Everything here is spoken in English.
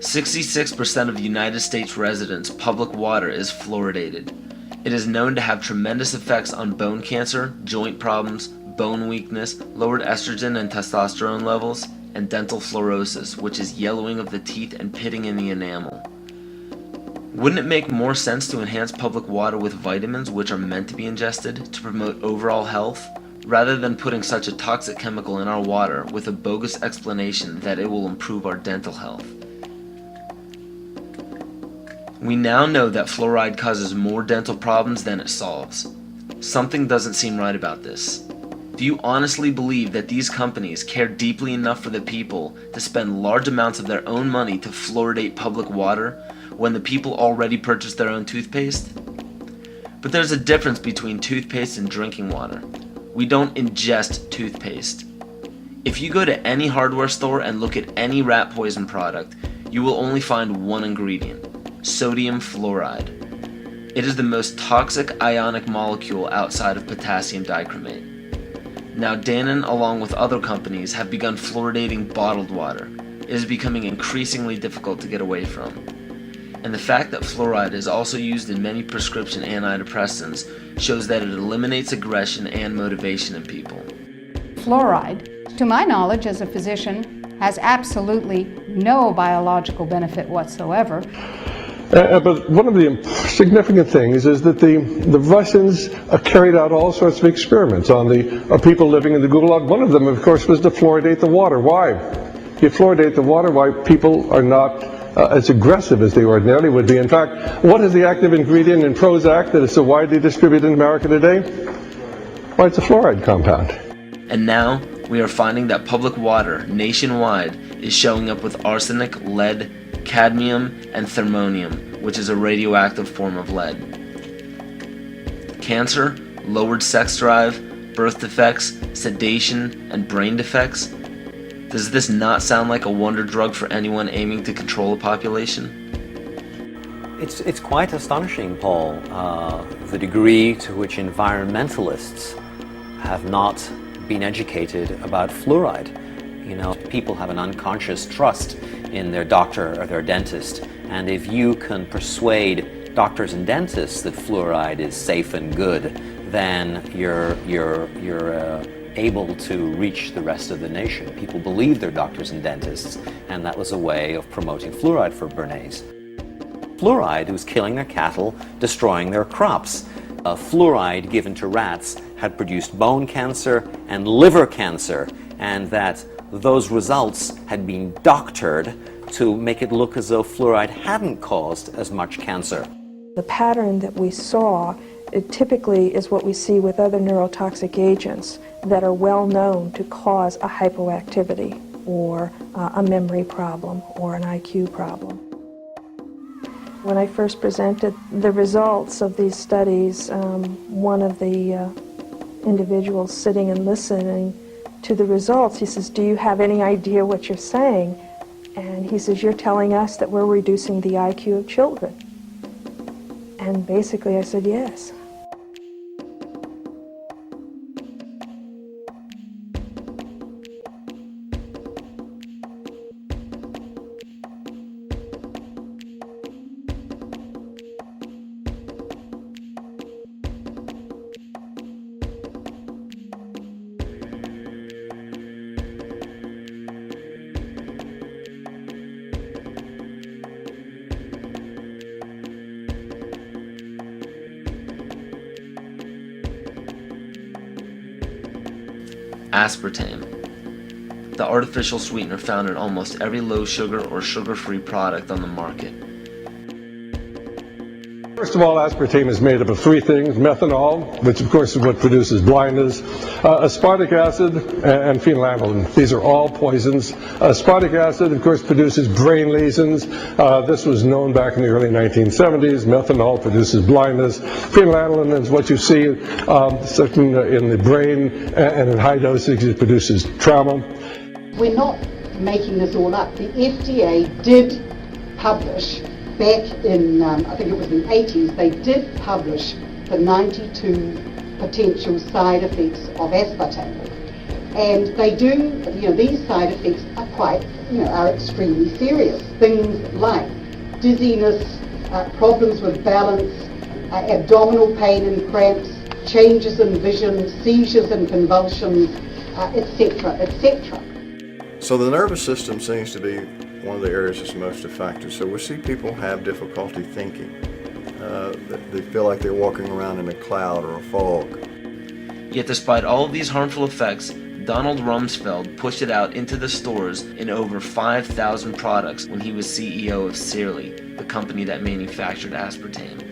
66% of United States residents' public water is fluoridated. It is known to have tremendous effects on bone cancer, joint problems, bone weakness, lowered estrogen and testosterone levels, and dental fluorosis, which is yellowing of the teeth and pitting in the enamel. Wouldn't it make more sense to enhance public water with vitamins which are meant to be ingested to promote overall health, rather than putting such a toxic chemical in our water with a bogus explanation that it will improve our dental health? We now know that fluoride causes more dental problems than it solves. Something doesn't seem right about this. Do you honestly believe that these companies care deeply enough for the people to spend large amounts of their own money to fluoridate public water when the people already purchase their own toothpaste? But there's a difference between toothpaste and drinking water. We don't ingest toothpaste. If you go to any hardware store and look at any rat poison product, you will only find one ingredient: sodium fluoride. It is the most toxic ionic molecule outside of potassium dichromate. Now Dannon, along with other companies, have begun fluoridating bottled water. It is becoming increasingly difficult to get away from. And the fact that fluoride is also used in many prescription antidepressants shows that it eliminates aggression and motivation in people. Fluoride, to my knowledge as a physician, has absolutely no biological benefit whatsoever. But one of the significant things is that the Russians carried out all sorts of experiments on the people living in the Gulag. One of them, of course, was to fluoridate the water. Why? You fluoridate the water, why people are not as aggressive as they ordinarily would be. In fact, what is the active ingredient in Prozac that is so widely distributed in America today? Why, it's a fluoride compound. And now, we are finding that public water nationwide is showing up with arsenic, lead, cadmium, and thermonium, which is a radioactive form of lead. Cancer, lowered sex drive, birth defects, sedation, and brain defects. Does this not sound like a wonder drug for anyone aiming to control a population? It's quite astonishing, Paul, the degree to which environmentalists have not been educated about fluoride. You know, people have an unconscious trust in their doctor or their dentist, and if you can persuade doctors and dentists that fluoride is safe and good, then you're able to reach the rest of the nation. People believe their doctors and dentists, and that was a way of promoting fluoride for Bernays. Fluoride was killing their cattle, destroying their crops. Fluoride given to rats had produced bone cancer and liver cancer, and that those results had been doctored to make it look as though fluoride hadn't caused as much cancer. The pattern that we saw, it typically is what we see with other neurotoxic agents that are well known to cause a hypoactivity or a memory problem or an IQ problem. When I first presented the results of these studies, one of the individuals sitting and listening to the results, he says, "Do you have any idea what you're saying?" And he says, "You're telling us that we're reducing the IQ of children." And basically I said, yes. Aspartame, the artificial sweetener found in almost every low sugar or sugar-free product on the market. First of all, aspartame is made up of three things: methanol, which of course is what produces blindness, aspartic acid, and phenylalanine. These are all poisons. Aspartic acid, of course, produces brain lesions. This was known back in the early 1970s. Methanol produces blindness. Phenylalanine is what you see in the brain, and in high dosage it produces trauma. We're not making this all up. The FDA did publish back in, I think it was the 80s, they did publish the 92 potential side effects of aspartame. And they do, these side effects are quite are extremely serious. Things like dizziness, problems with balance, abdominal pain and cramps, changes in vision, seizures and convulsions, etc., etc. So the nervous system seems to be one of the areas that's most affected. So we see people have difficulty thinking. They feel like they're walking around in a cloud or a fog. Yet despite all of these harmful effects, Donald Rumsfeld pushed it out into the stores in over 5,000 products when he was CEO of Searly, the company that manufactured aspartame.